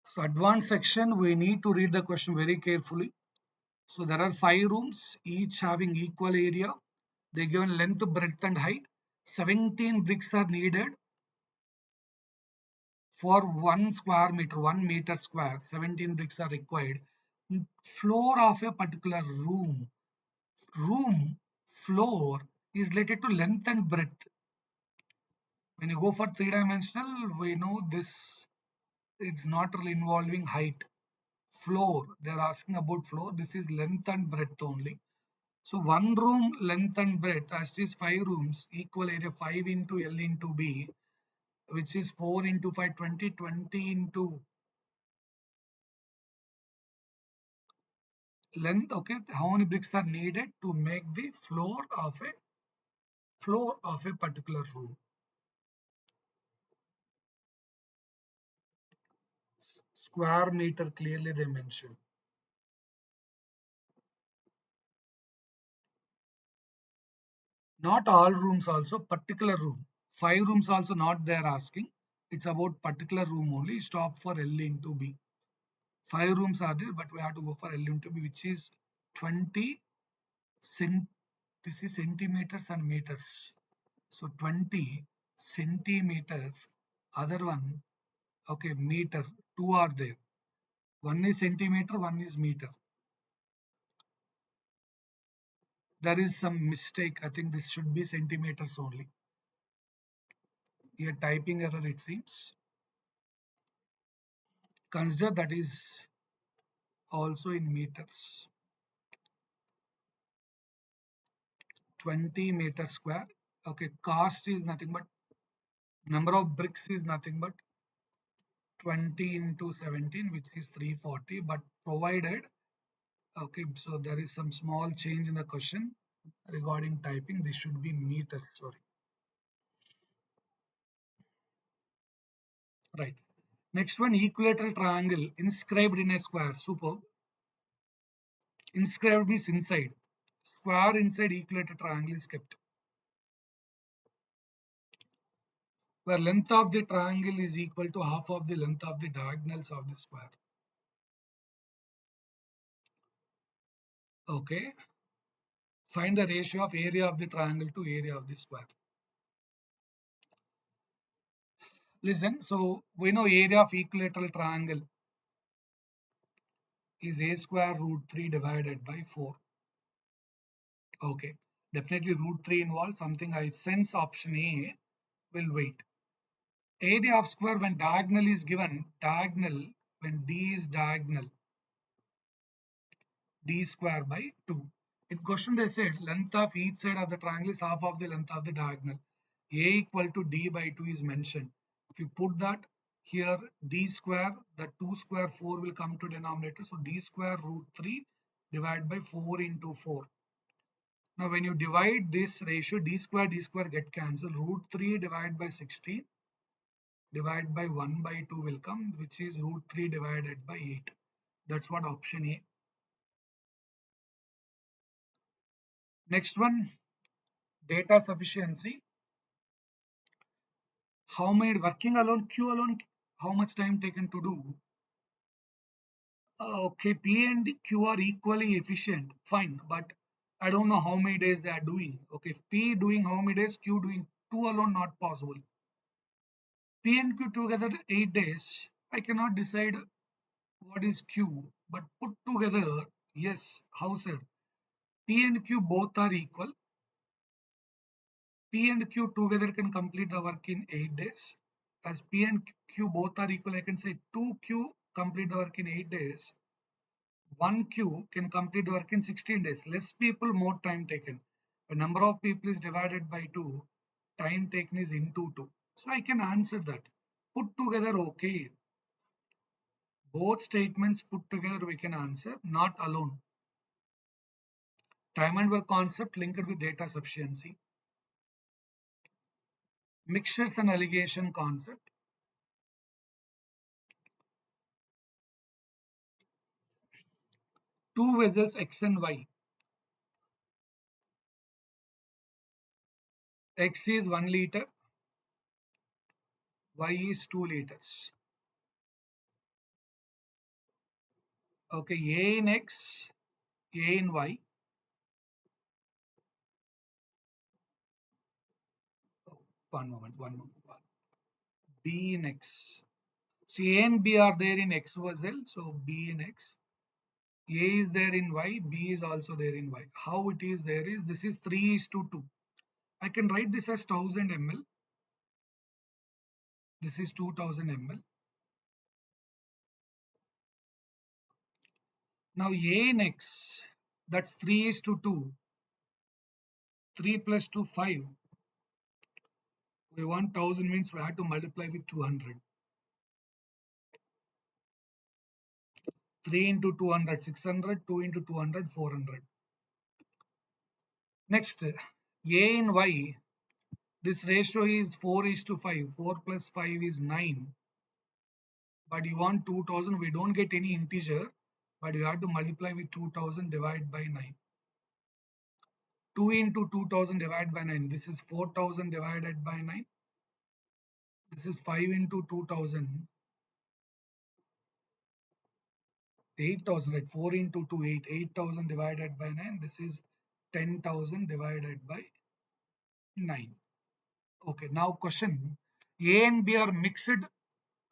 So advanced section, we need to read the question very carefully. So there are 5 rooms, each having equal area. They given length, breadth and height. 17 bricks are needed for 1 square meter, 1 meter square. 17 bricks are required. Floor of a particular room. Room floor is related to length and breadth. When you go for three-dimensional, we know this, it's not really involving height. Floor, they're asking about floor. This is length and breadth only. So one room length and breadth, as it is 5 rooms, equal area 5 into L into B, which is 4 into 5, 20, 20 into length. Okay, how many bricks are needed to make the floor of a particular room? Square meter clearly they mentioned. Not all rooms also, particular room. 5 rooms also not they're asking. It's about particular room only. Stop for L into B. 5 rooms are there, but we have to go for L into B, which is 20 cent. This is centimeters and meters. So 20 centimeters. Other one, okay, meter. Two are there. One is centimeter, one is meter. There is some mistake. I think this should be centimeters only. Here typing error it seems. Consider that is also in meters. 20 meter square. Okay, cost is nothing but number of bricks is nothing but 20 into 17, which is 340, but provided, okay, so there is some small change in the question regarding typing. This should be meter, sorry. Right. Next one, equilateral triangle inscribed in a square. Superb. Inscribed means inside. Square inside equilateral triangle is kept. Where length of the triangle is equal to half of the length of the diagonals of the square. Okay. Find the ratio of area of the triangle to area of the square. Listen, so we know area of equilateral triangle is a square root 3 divided by 4. Okay, definitely root 3 involves something. I sense option A will wait. Area of square when diagonal is given, diagonal, when D is diagonal, D square by 2. In question they said length of each side of the triangle is half of the length of the diagonal. A equal to D by 2 is mentioned. If you put that here, D square, the 2 square 4 will come to denominator. So D square root 3 divided by 4 into 4. Now when you divide this ratio, D square get cancelled. Root 3 divided by 16 divided by 1 by 2 will come, which is root 3 divided by 8. That's what option A. Next one, data sufficiency. How many working alone, Q alone, how much time taken to do? Okay, P and Q are equally efficient, fine, but I don't know how many days they are doing. Okay, P doing how many days, Q doing 2 alone, not possible. P and Q together 8 days. I cannot decide what is Q, but put together, yes, how sir? P and Q both are equal. P and Q together can complete the work in 8 days. As P and Q both are equal, I can say 2Q complete the work in 8 days. 1Q can complete the work in 16 days. Less people, more time taken. The number of people is divided by 2. Time taken is into 2. So I can answer that. Put together, okay. Both statements put together we can answer, not alone. Time and work concept linked with data sufficiency. Mixtures and allegation concept. Two vessels X and Y. X is 1 liter, Y is 2 liters. Okay, A in X, A in Y. Oh, one moment. B in X. So A and B are there in X vessel, so B in X. A is there in Y, B is also there in Y. How it is there is, this is 3 is to 2. I can write this as 1000 ml. This is 2000 ml. Now A in X, that's 3 is to 2. 3 plus 2, 5. We want 1000 means we have to multiply with 200. 3 into 200, 600, 2 into 200, 400. Next, A in Y, this ratio is 4 is to 5. 4 plus 5 is 9. But you want 2000, we don't get any integer, but you have to multiply with 2000 divided by 9. 2 into 2000 divided by 9. This is 4000 divided by 9. This is 5 into 2000. 8000, right? 4 into 2, 8. 8000 divided by 9. This is 10,000 divided by 9. Okay, now question. A and B are mixed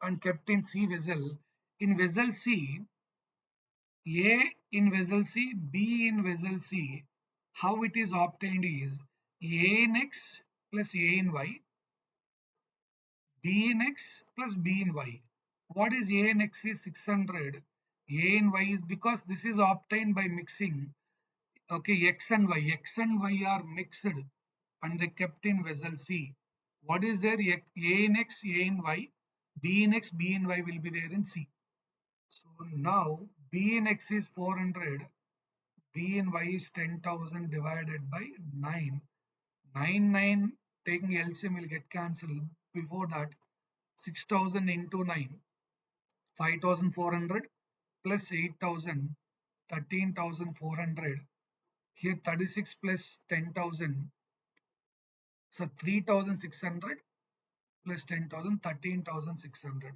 and kept in C vessel. In vessel C, A in vessel C, B in vessel C. How it is obtained is A in X plus A in Y, B in X plus B in Y. What is A in X is 600. A in Y is because this is obtained by mixing. Okay, X and Y. X and Y are mixed and they kept in vessel C. What is there? A in X, A in Y, B in X, B in Y will be there in C. So now B in X is 400, B in Y is 10,000 divided by 9. 9 taking LCM will get cancelled. Before that, 6,000 into 9, 5,400 plus 8,000, 13,400. Here 36 plus 10,000, so 3,600 plus 10,000, 13,600.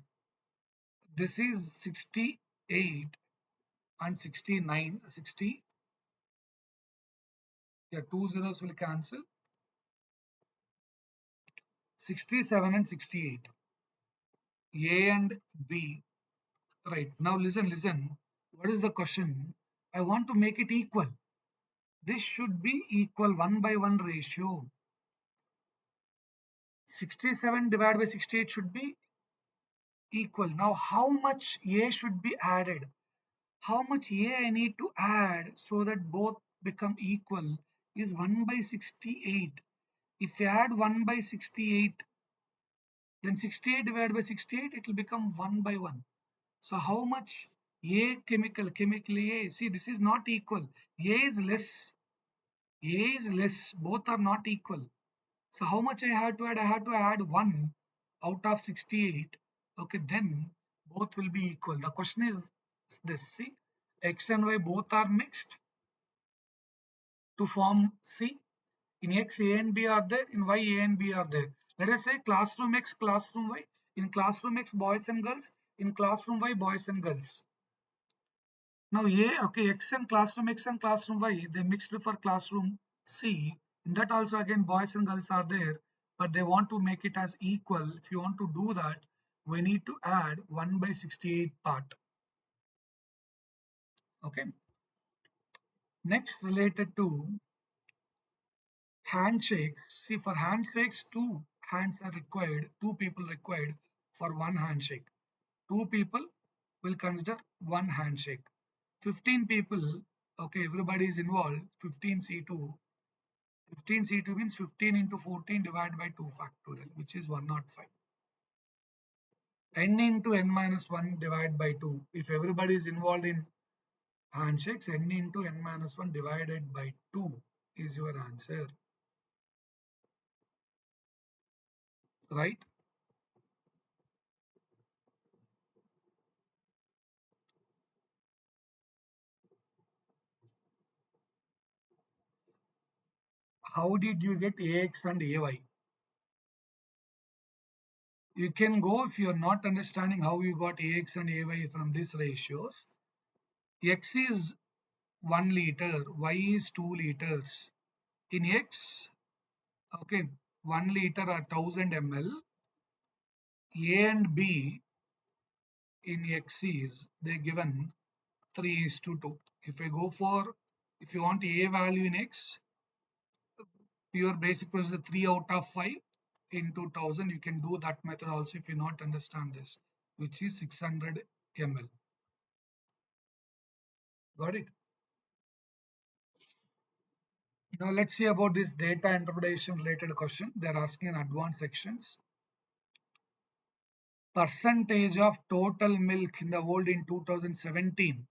This is 68 and 69. 60, yeah, two zeros will cancel. 67 and 68. A and B. Right. Now listen. What is the question? I want to make it equal. This should be equal 1 by 1 ratio. 67 divided by 68 should be equal. Now how much A should be added? How much A I need to add so that both become equal is 1 by 68. If you add 1 by 68, then 68 divided by 68, it will become 1 by 1. So how much A chemically A? See, this is not equal. A is less. A is less. Both are not equal. So how much I have to add? I have to add 1 out of 68. Okay, then both will be equal. The question is this. See, X and Y both are mixed to form C. In X, A and B are there. In Y, A and B are there. Let us say classroom X, classroom Y. In classroom X, boys and girls. In classroom Y, boys and girls. Now A, okay, X and classroom Y, they mixed for classroom C. In that also again boys and girls are there, but they want to make it as equal. If you want to do that, we need to add 1 by 68 part. Okay. Next related to handshake. See, for handshakes, two hands are required, two people required for one handshake. Two people will consider one handshake. 15 people, okay, everybody is involved, 15 C2. 15 C2 means 15 into 14 divided by 2 factorial, which is 105. N into n minus 1 divided by 2. If everybody is involved in handshakes, n into n minus 1 divided by 2 is your answer. Right? How did you get AX and AY? You can go if you're not understanding how you got AX and AY from these ratios. X is 1 liter, Y is 2 liters. In X, okay, 1 liter are 1000 ml. A and B in X is they given 3 is to 2. If I go for, if you want A value in X, pure basic process 3 out of 5 into 1000. You can do that method also if you not understand this, which is 600 ml. Got it? Now let's see about this data interpretation related question. They are asking in advanced sections. Percentage of total milk in the world in 2017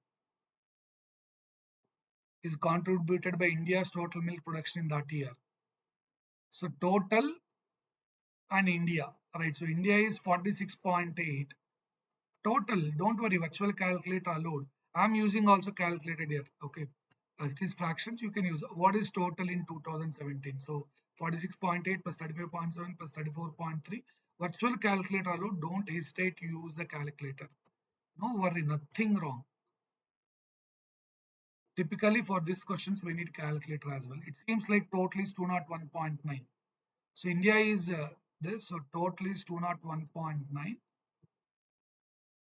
is contributed by India's total milk production in that year. So total and India, right? So India is 46.8. Total, don't worry, virtual calculator allowed. I'm using also calculated here, okay? As it is fractions, you can use. What is total in 2017? So 46.8 plus 35.7 plus 34.3. Virtual calculator allowed. Don't hesitate to use the calculator. No worry, nothing wrong. Typically for these questions, we need calculator as well. It seems like total is 201.9. So India is this, so total is 201.9.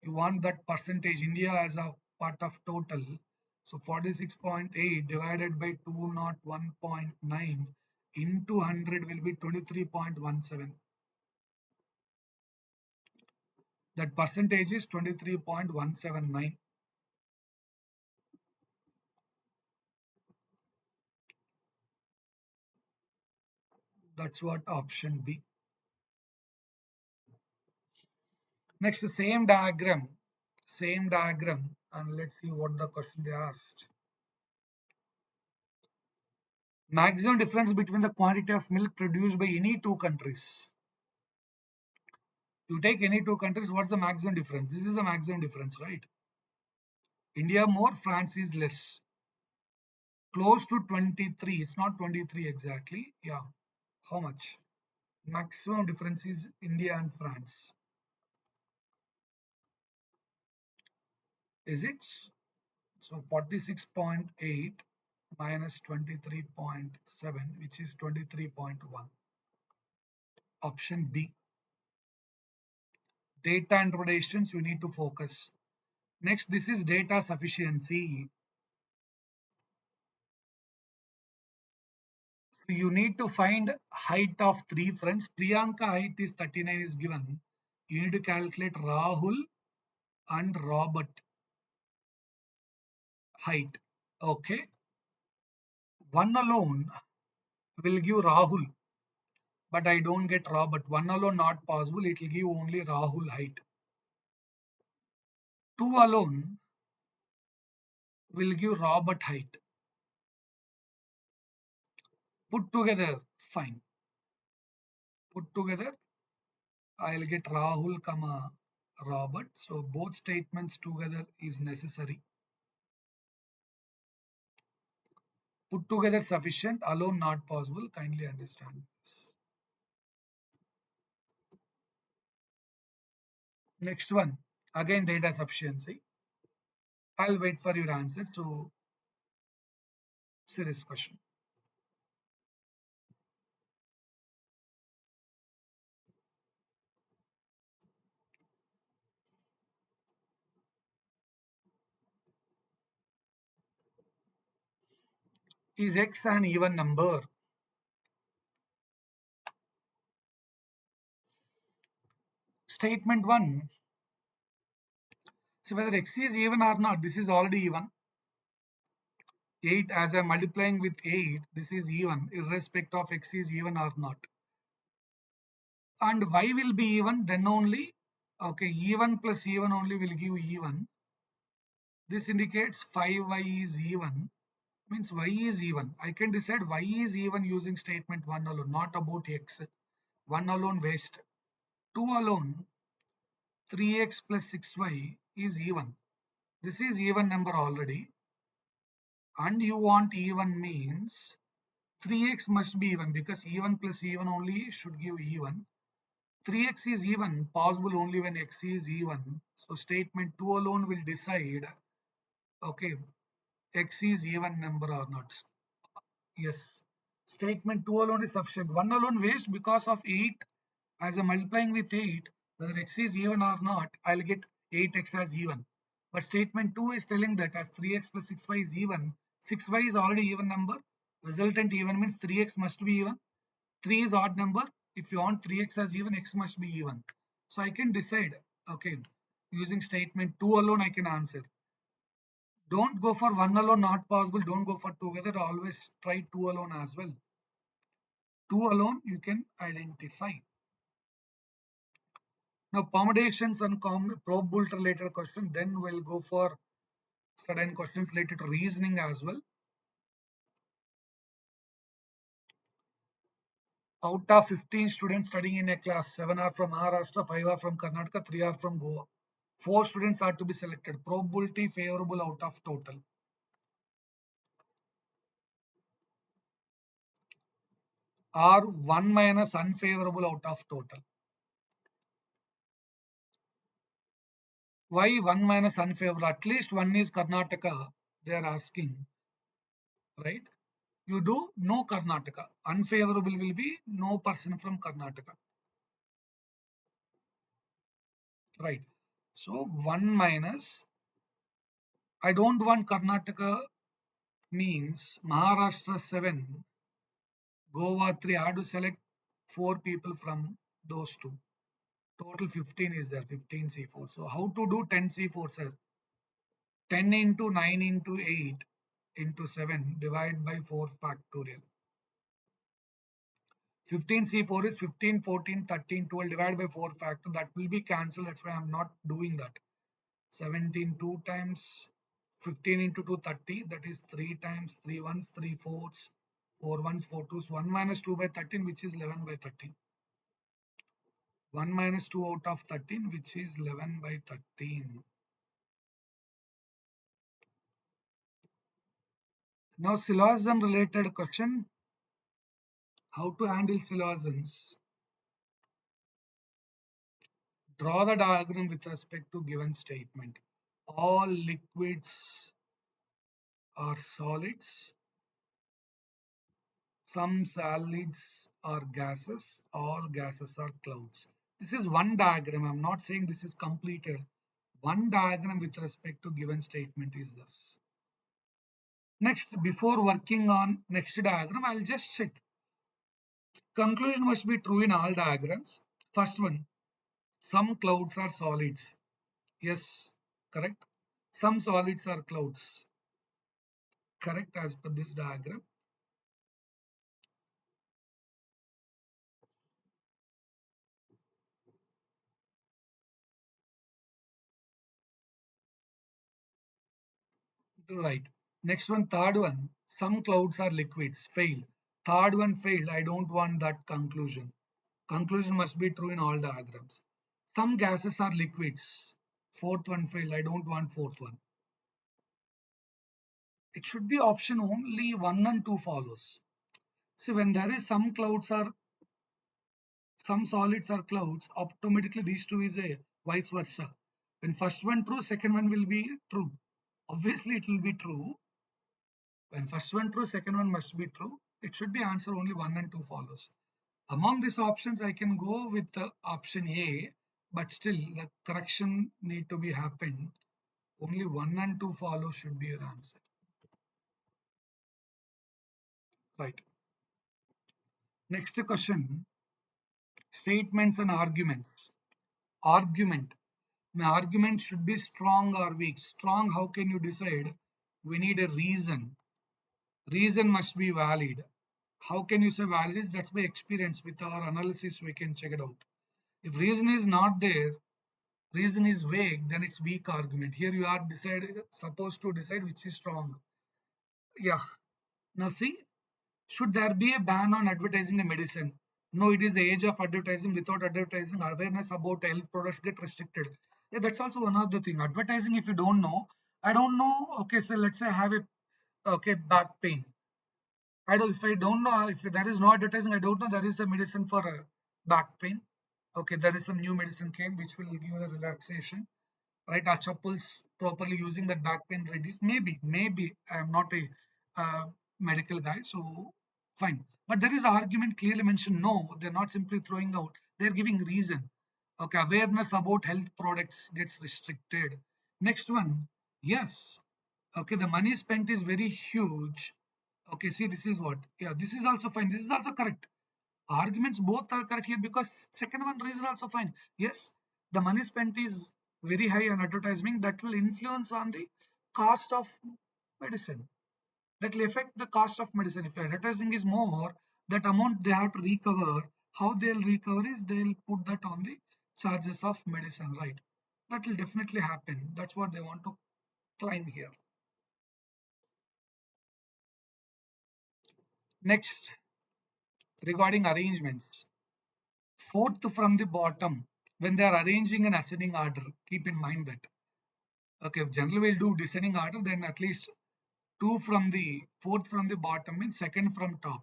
You want that percentage, India as a part of total. So 46.8 divided by 201.9 into 100 will be 23.17. That percentage is 23.179. That's what option B. Next, the same diagram, and let's see what the question they asked. Maximum difference between the quantity of milk produced by any two countries. You take any two countries, what's the maximum difference? This is the maximum difference, right? India more, France is less. Close to 23. It's not 23 exactly. Yeah. How much? Maximum difference is India and France. Is it? So 46.8 minus 23.7, which is 23.1. Option B. Data interpretations, you need to focus. Next, this is data sufficiency. You need to find height of three friends. Priyanka height is 39 is given. You need to calculate Rahul and Robert height. Okay. One alone will give Rahul, but I don't get Robert. One alone not possible. It will give only Rahul height. Two alone will give Robert height. Put together, fine. Put together, I'll get Rahul, comma Robert. So both statements together is necessary. Put together sufficient, alone not possible. Kindly understand this. Next one, again data sufficiency. I'll wait for your answer. So, serious question. Is X an even number? Statement 1. So whether X is even or not, this is already even. 8, as I'm multiplying with 8, this is even, irrespective of X is even or not. And Y will be even, then only, okay, even plus even only will give even. This indicates 5Y is even, means Y is even. I can decide Y is even using statement 1 alone, not about X. 1 alone waste. 2 alone, 3X plus 6Y is even. This is even number already. And you want even means 3x must be even, because even plus even only should give even. 3x is even possible only when x is even. So statement 2 alone will decide. Okay, X is even number or not. Yes. Statement 2 alone is sufficient. 1 alone waste because of 8. As I'm multiplying with 8, whether X is even or not, I'll get 8X as even. But statement 2 is telling that as 3X plus 6Y is even, 6Y is already even number. Resultant even means 3X must be even. 3 is odd number. If you want 3X as even, X must be even. So I can decide, okay, using statement 2 alone, I can answer. Don't go for 1 alone, not possible. Don't go for together. Always try 2 alone as well. 2 alone you can identify. Now permutations and probability related question, then we'll go for certain questions related to reasoning as well. Out of 15 students studying in a class, 7 are from Maharashtra, 5 are from Karnataka, 3 are from Goa. 4 students are to be selected. Probability favorable out of total. Or 1 minus unfavorable out of total. Why 1 minus unfavorable? At least one is Karnataka, they are asking, right? You do no Karnataka. Unfavorable will be no person from Karnataka. Right. So 1 minus, I don't want Karnataka means Maharashtra 7, Goa 3. I have to select 4 people from those two. Total 15 is there, 15 C4. So how to do 10 C4, sir? 10 into 9 into 8 into 7 divide by 4 factorial. 15 C4 is 15, 14, 13, 12 divided by 4 factor. That will be cancelled. That's why I'm not doing that. 17 2 times 15 into 2 30, that is 3 times 3 ones 3 fourths 4 ones 4 twos. 1 minus 2 by 13, which is 11 by 13. 1 minus 2 out of 13, which is 11 by 13. Now syllogism related question, how to handle syllogisms. Draw the diagram with respect to given statement. All liquids are solids, some solids are gases, all gases are clouds. This is one diagram. I'm not saying this is completed. One diagram with respect to given statement is this. Next, before working on next diagram, I'll just check. Conclusion must be true in all diagrams. First one, some clouds are solids. Yes, correct. Some solids are clouds. Correct as per this diagram. Right. Next one, third one. Some clouds are liquids. Failed. Third one failed. I don't want that conclusion. Conclusion must be true in all diagrams. Some gases are liquids. Fourth one failed. I don't want fourth one. It should be option only 1 and 2 follows. See, when there is some solids are clouds, automatically these two is a vice versa. When first one true, second one will be true. Obviously, it will be true. When first one true, second one must be true. It should be answer only 1 and 2 follows. Among these options, I can go with the option A, but still the correction need to be happened. Only 1 and 2 follow should be your answer. Right. Next question, statements and arguments. Argument. My argument should be strong or weak. Strong, how can you decide? We need a reason. Reason must be valid. How can you say valid is? That's by experience. With our analysis, we can check it out. If reason is not there, reason is vague, then it's weak argument. Here you are supposed to decide which is strong. Yeah. Now see, should there be a ban on advertising a medicine? No, it is the age of advertising. Without advertising, awareness about health products get restricted. Yeah, that's also one of the thing. Advertising, if you don't know, I don't know. Okay, so let's say I have a back pain. I don't. If I don't know, if there is no advertising, I don't know there is a medicine for back pain. Okay, there is some new medicine came which will give you the relaxation. right? Our chappals properly using that back pain reduce. Maybe I am not a medical guy, so fine. But there is argument clearly mentioned. No, they're not simply throwing out. They're giving reason. Okay, awareness about health products gets restricted. Next one, yes. Okay, the money spent is very huge. Okay, see, this is what. Yeah, this is also fine. This is also correct. Arguments both are correct here because second one reason also fine. Yes, the money spent is very high on advertising that will influence on the cost of medicine. That will affect the cost of medicine. If advertising is more, that amount they have to recover. How they'll recover is they'll put that on the charges of medicine, right? That will definitely happen. That's what they want to claim here. Next, regarding arrangements. Fourth from the bottom, when they are arranging an ascending order, keep in mind that. Okay, if generally we'll do descending order, then at least two from the fourth from the bottom means second from top.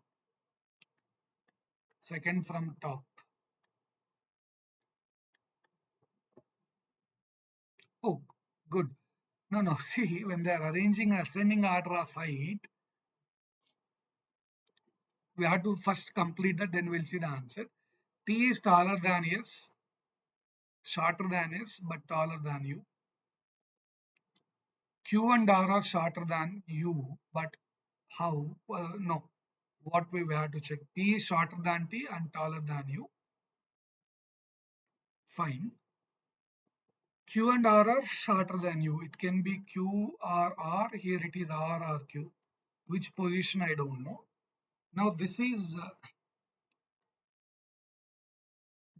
Second from top. Oh, good. No, no. See, when they are arranging an ascending order of height, we have to first complete that, then we'll see the answer. T is taller than S, shorter than S, but taller than U. Q and R are shorter than U, but how? No. What we have to check? P is shorter than T and taller than U. Fine. Q and R are shorter than U. It can be Q or R. Here it is R or Q. Which position I don't know. Now this is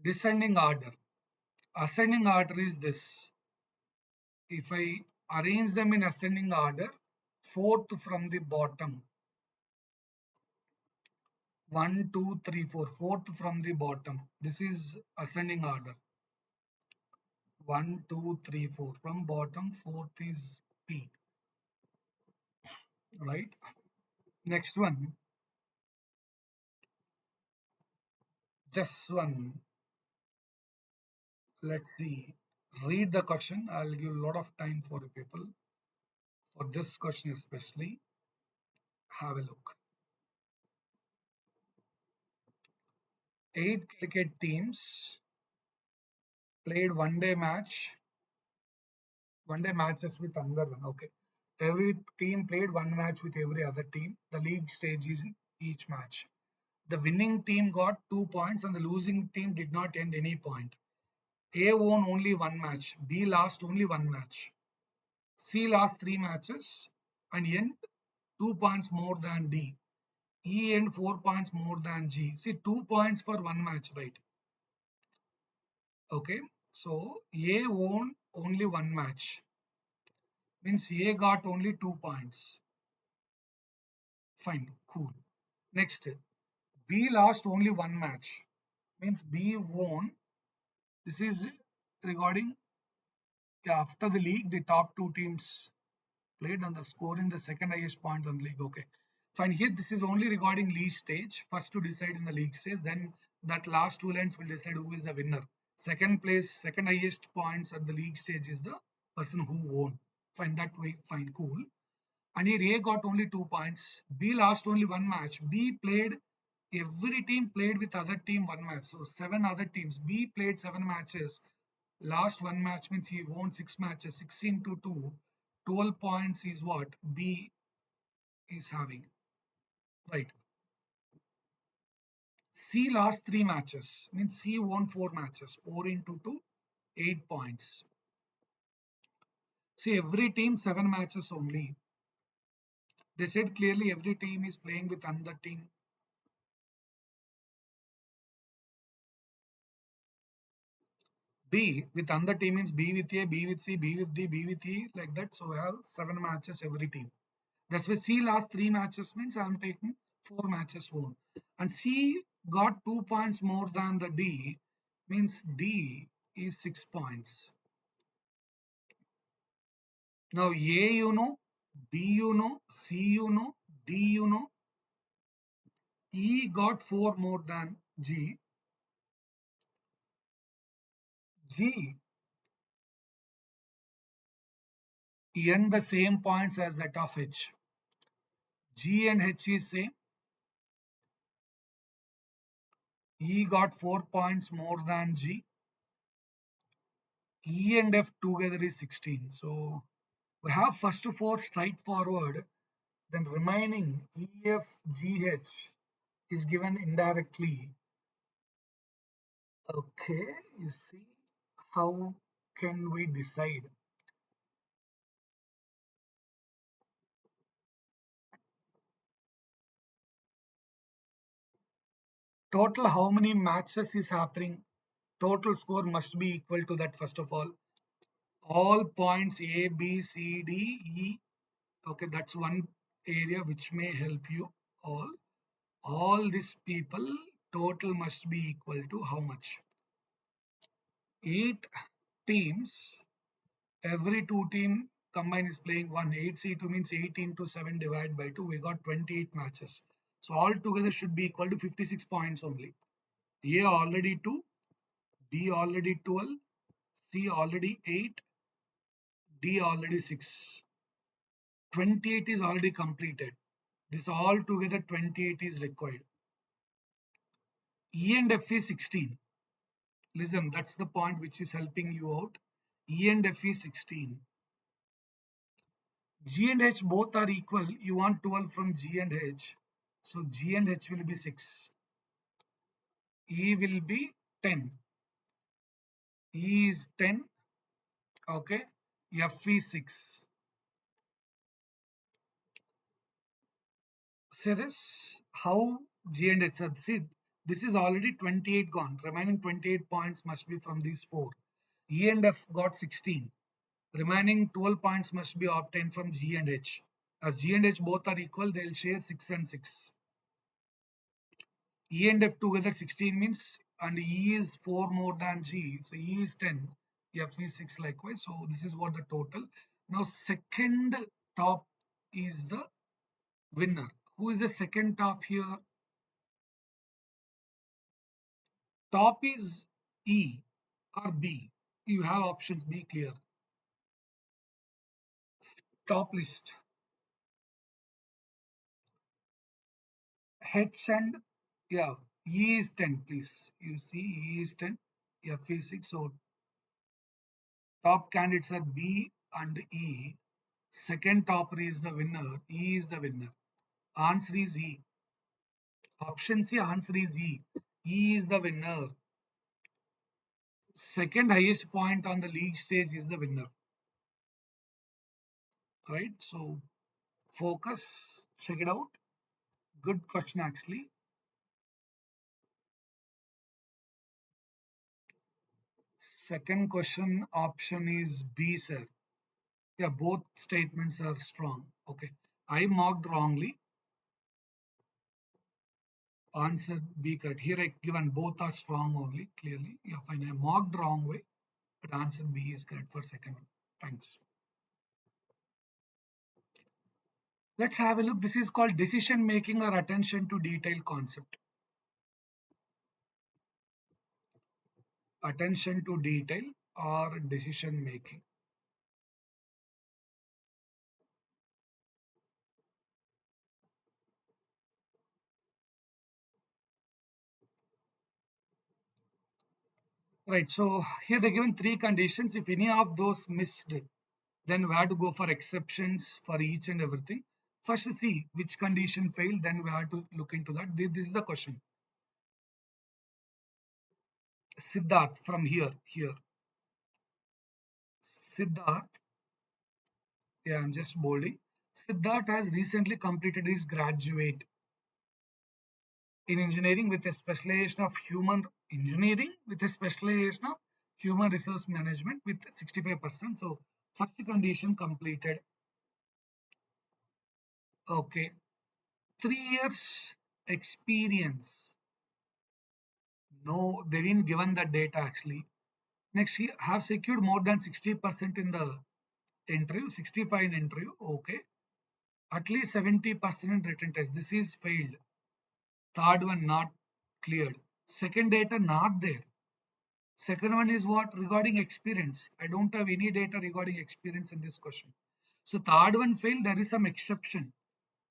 descending order. Ascending order is this. If I arrange them in ascending order, fourth from the bottom. 1, 2, 3, 4. Fourth from the bottom. This is ascending order. 1, 2, 3, 4. From bottom, fourth is P. Right? Next one. Just one. Let's see. Read the question. I'll give a lot of time for people. For this question especially. Have a look. 8 cricket teams played one day matches with another one. Okay. Every team played one match with every other team. The league stage is each match. The winning team got 2 points and the losing team did not end any point. A won only one match. B lost only one match. C lost three matches and end 2 points more than D. E and 4 points more than G. See, 2 points for one match, right? Okay. So A won only one match. Means A got only 2 points. Fine, cool. Next, B lost only one match. Means B won. This is regarding after the league, the top two teams played and the scoring the second highest point on the league. Okay. Fine. Here, this is only regarding league stage. First to decide in the league stage, then that last two lines will decide who is the winner. Second place, second highest points at the league stage is the person who won. Fine, that way, fine, cool. And here A got only 2 points. B lost only one match. Every team played with other team one match. So seven other teams. B played seven matches. Last one match means he won six matches. 16 to 2. 12 points is what B is having. Right. C lost three matches. Means C won four matches. 4 into 2, 8 points. See, every team seven matches only. They said clearly every team is playing with another team. B with another team means B with A, B with C, B with D, B with E, like that. So we have seven matches every team. That's why C last three matches means I'm taking four matches won. And C got 2 points more than the D means D is 6 points. Now A you know, B you know, C you know, D you know. E got four more than G. G N the same points as that of H. G and H is same. E got 4 points more than G. E and F together is 16. So we have first four straightforward, then remaining EF, GH is given indirectly. Okay, you see, how can we decide? Total how many matches is happening? Total score must be equal to that first of all. All points A, B, C, D, E. Okay, that's one area which may help you all these people total must be equal to how much? 8 teams, every two team combined is playing 8C2 means 18 to 7 divided by 2, we got 28 matches. So all together should be equal to 56 points only. A already 2, B already 12, C already 8, D already 6. 28 is already completed. This all together 28 is required. E and F is 16. Listen, that's the point which is helping you out. E and F is 16. G and H both are equal. You want 12 from G and H. So G and H will be 6. E will be 10. E is 10. Okay. F is 6. See this? How G and H are. See, this is already 28 gone. Remaining 28 points must be from these four. E and F got 16. Remaining 12 points must be obtained from G and H. As G and H both are equal, they'll share 6 and 6. E and F together 16 means, and E is 4 more than G, so E is 10, F is 6 likewise. So this is what the total. Now second top is the winner. Who is the second top here? Top is E or B. You have options, be clear. Top list. H and yeah, E is 10, please. You see, E is 10, F is 6. So top candidates are B and E. Second topper is the winner. E is the winner. Answer is E. Option C, answer is E. E is the winner. Second highest point on the league stage is the winner. Right? So focus, check it out. Good question actually. Second question option is B, sir. Yeah, both statements are strong. Okay. I marked wrongly. Answer B correct. Here I given both are strong only, clearly. Yeah, fine. I marked wrong way, but answer B is correct for second one. Thanks. Let's have a look. This is called decision making or attention to detail concept. Attention to detail or decision making. Right. So here they're given three conditions. If any of those missed, then we have to go for exceptions for each and everything. First, see which condition failed, then we have to look into that. This is the question. Siddharth from here. Siddharth, yeah, I'm just bolding. Siddharth has recently completed his graduate in engineering with a specialization of human engineering with a specialization of human resource management with 65%. So first condition completed. Okay. 3 years experience. No, they didn't given that data actually. Next, he have secured more than 60% in the interview, 65 in interview. Okay. At least 70% in written test. This is failed. Third one not cleared. Second data not there. Second one is what regarding experience. I don't have any data regarding experience in this question. So third one failed, there is some exception.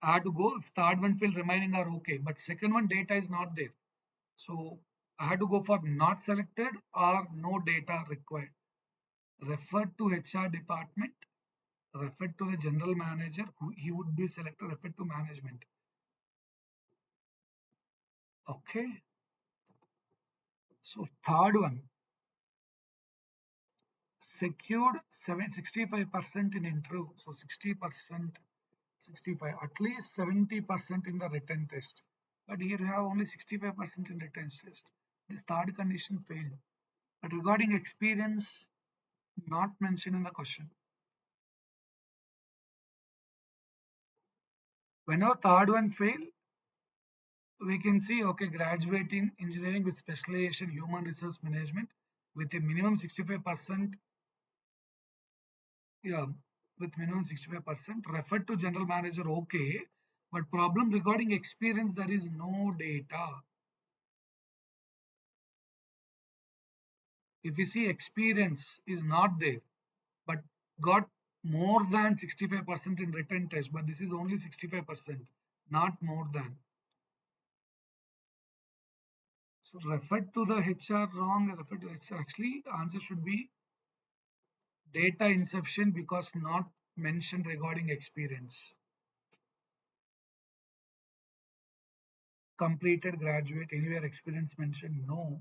I had to go if third one failed, remaining are okay. But second one data is not there. So I had to go for not selected or no data required. Referred to HR department, referred to the general manager, who he would be selected, referred to management. Okay. So third one, secured 65% in interview. So 60%, 65, at least 70% in the written test. But here you have only 65% in written test. This third condition failed. But regarding experience, not mentioned in the question. Whenever third one fail, we can see, okay, graduate in engineering with specialization human resource management with a minimum 65%, yeah, with minimum 65%, referred to general manager, okay, but problem regarding experience, there is no data. If you see experience is not there, but got more than 65% in written test, but this is only 65%, not more than. So referred to the HR wrong, referred to HR. Actually, answer should be data insufficient because not mentioned regarding experience. Completed, graduate, anywhere experience mentioned, no.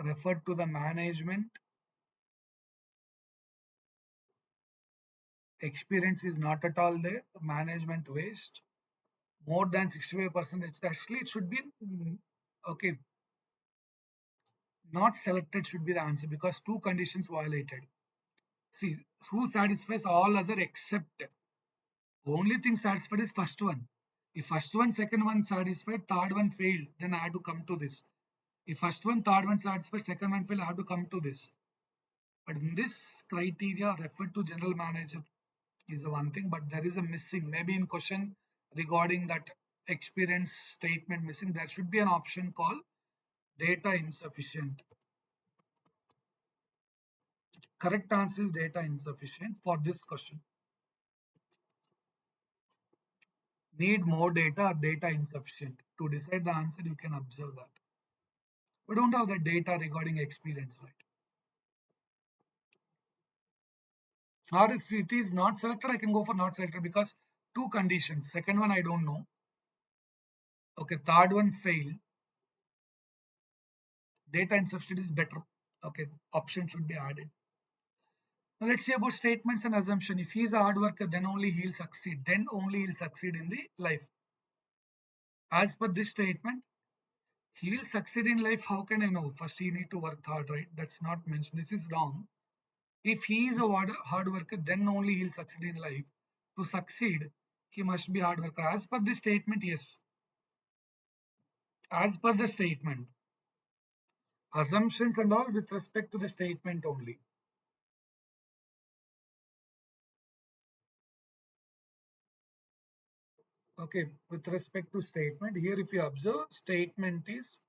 Referred to the management, experience is not at all there. Management waste. More than 65%. Actually, it should be okay. Not selected should be the answer because two conditions violated. See, who satisfies all other except only thing satisfied is first one. If first one, second one satisfied, third one failed, then I have to come to this. If first one, third one satisfied, second one failed, I have to come to this. But in this criteria, referred to general manager is the one thing, but there is a missing. Maybe in question regarding that experience statement missing, there should be an option called data insufficient. Correct answer is data insufficient for this question. Need more data or data insufficient. To decide the answer, you can observe that. We don't have the data regarding experience, right? Or if it is not selected, I can go for not selected because two conditions. Second one, I don't know. Okay, third one fail. Data insufficient is better. Okay, option should be added. Now let's see about statements and assumption. If he is a hard worker, then only he'll succeed. Then only he'll succeed in the life. As per this statement, he will succeed in life. How can I know? First, he need to work hard, right? That's not mentioned. This is wrong. If he is a hard worker, then only he'll succeed in life. To succeed, he must be hard worker. As per this statement, yes. As per the statement, assumptions and all with respect to the statement only. Okay, with respect to statement, here if you observe, statement is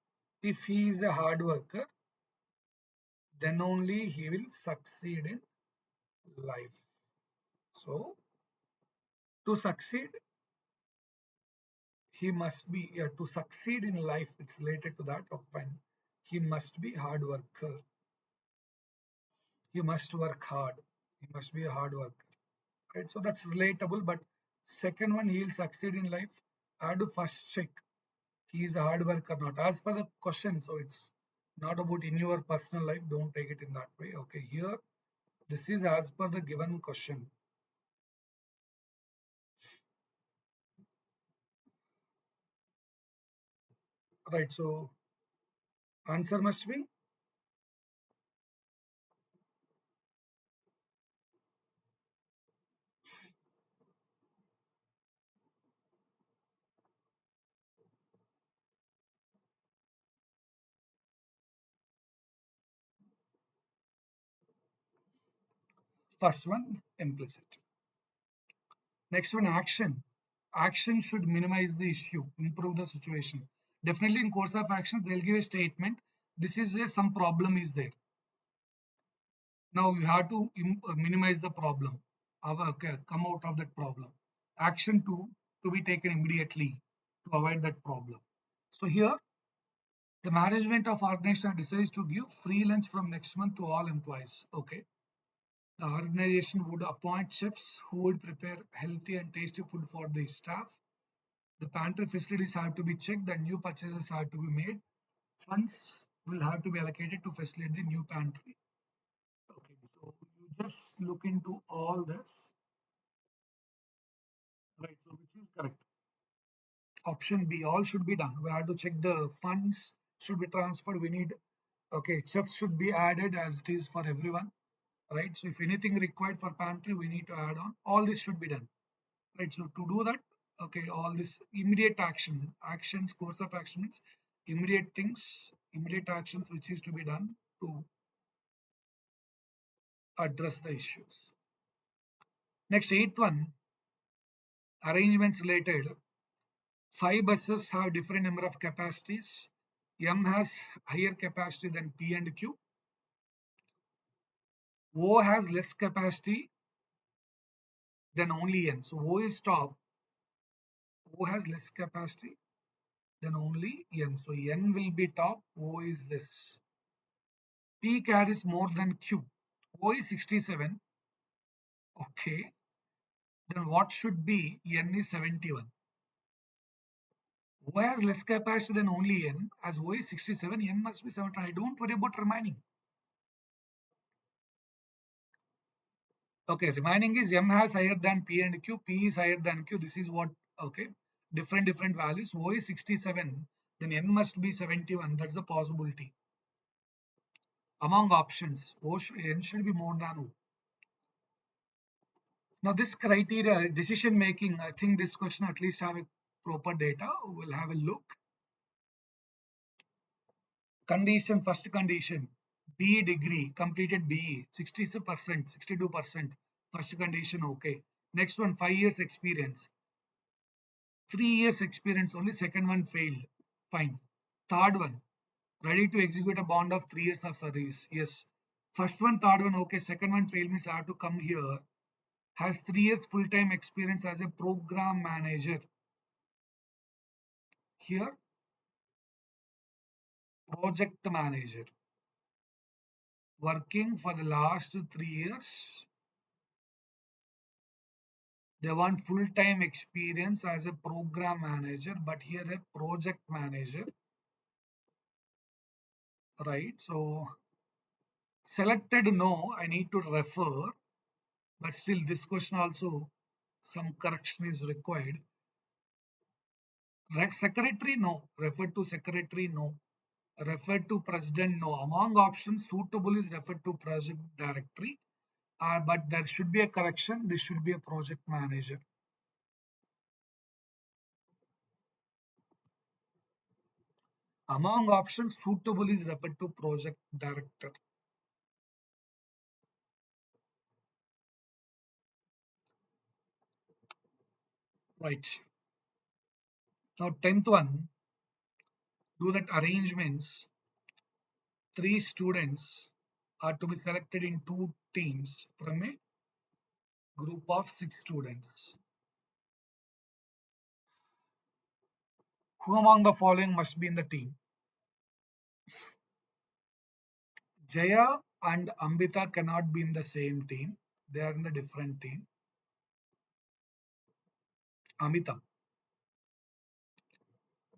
if he is a hard worker, then only he will succeed in life. So, to succeed, he must be, to succeed in life, it's related to that of when he must be hard worker. He must work hard. He must be a hard worker. Right? So that's relatable. But second one, he'll succeed in life. I have to first check he is a hard worker or not. As per the question, so it's not about in your personal life. Don't take it in that way. Okay, here this is as per the given question. Right. So answer must be first one implicit. Next one action. Action should minimize the issue, improve the situation. Definitely in course of action, they'll give a statement. This is some problem is there. Now you have to minimize the problem. Okay, come out of that problem. Action to be taken immediately to avoid that problem. So here, the management of organization decides to give free lunch from next month to all employees. Okay. The organization would appoint chefs who would prepare healthy and tasty food for the staff. The pantry facilities have to be checked and new purchases have to be made. Funds will have to be allocated to facilitate the new pantry. Okay, so you just look into all this, right? So which is correct? Option B, all should be done. We have to check the funds should be transferred. We need, okay, chefs should be added as it is for everyone, right? So if anything required for pantry, we need to add on. All this should be done, right? So to do that, okay, all this immediate actions, course of action means immediate things, immediate actions which is to be done to address the issues. Next, eighth one, arrangements related. Five buses have different number of capacities. M has higher capacity than P and Q. O has less capacity than only N. So O is top. O has less capacity than only N. So N will be top. O is this. P carries more than Q. O is 67. Okay. Then what should be? N is 71. O has less capacity than only N. As O is 67, N must be 71. I don't worry about remaining. Okay, remaining is M has higher than P and Q, P is higher than Q. This is what, okay, different values. O is 67, then N must be 71. That's the possibility. Among options, N should be more than O. Now, this criteria, decision making, I think this question at least have a proper data. We'll have a look. Condition, first condition, BE degree, completed BE, 60%, 62%. First condition, okay. Next one, 5 years experience. 3 years experience only, second one failed. Fine. Third one, ready to execute a bond of 3 years of service. Yes. First one, third one, okay. Second one failed means I have to come here. Has 3 years full-time experience as a program manager. Here, project manager. Working for the last 3 years. They want full-time experience as a program manager, but here a project manager. Right. So selected no, I need to refer. But still, this question also some correction is required. Secretary, no. Refer to secretary, no. Refer to president, no. Among options, suitable is referred to project directory. But there should be a correction. This should be a project manager. Among options, suitable is referred to project director. Right. Now, 10th one, do that arrangements. 3 students are to be selected in 2 teams from a group of 6 students. Who among the following must be in the team? Jaya and Ambita cannot be in the same team. They are in the different team. Amita.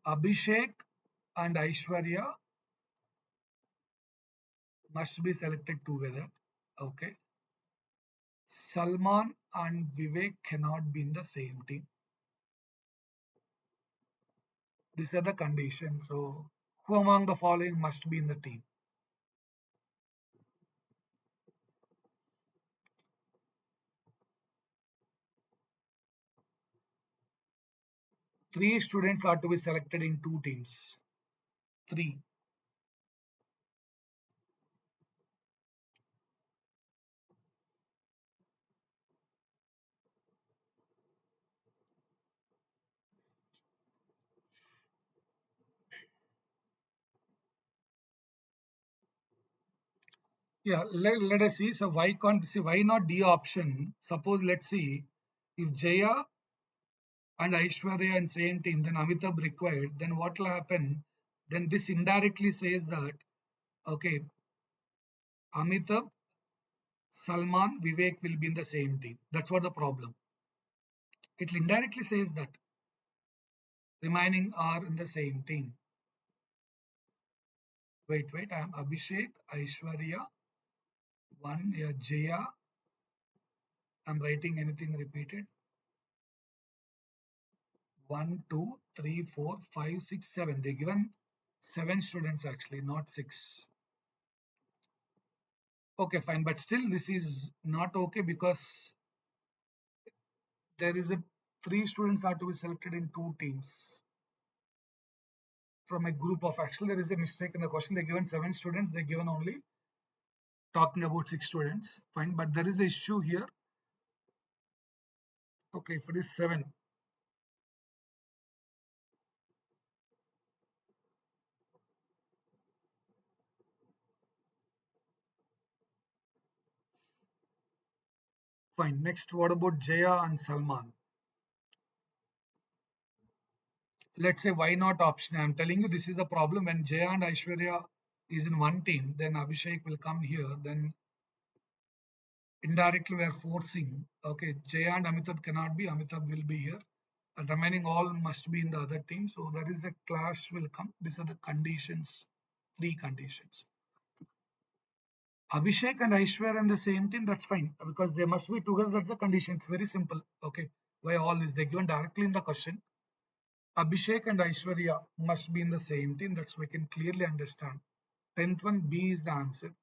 Abhishek and Aishwarya must be selected together. Okay. Salman and Vivek cannot be in the same team. These are the conditions. So, who among the following must be in the team? Three students are to be selected in 2 teams. Three. Yeah, let us see. So why can't see why not D option? Suppose let's see if Jaya and Aishwarya and same team, then Amitabh required, then what will happen? Then this indirectly says that okay, Amitabh, Salman, Vivek will be in the same team. That's what the problem. It indirectly says that remaining are in the same team. Wait, I am Abhishek, Aishwarya, one, yeah, Jaya. I'm writing anything repeated. One, two, three, four, five, six, seven. They given seven students actually, not six. Okay, fine, but still this is not okay because there is a three students are to be selected in two teams from a group of actually there is a mistake in the question. They given seven students, they given only talking about six students. Fine, but there is an issue here. Okay, if it is seven, fine. Next, what about Jaya and Salman? Let's say why not option? I'm telling you this is the problem when Jaya and Aishwarya is in one team, then Abhishek will come here, then indirectly we are forcing, okay, Jaya and Amitabh cannot be, Amitabh will be here, and remaining all must be in the other team. So there is a clash will come. These are the conditions, three conditions. Abhishek and Aishwarya in the same team, that's fine because they must be together. That's the condition. It's very simple. Okay, why all this? They given directly in the question. Abhishek and Aishwarya must be in the same team. That's we can clearly understand. 10th one, B is the answer.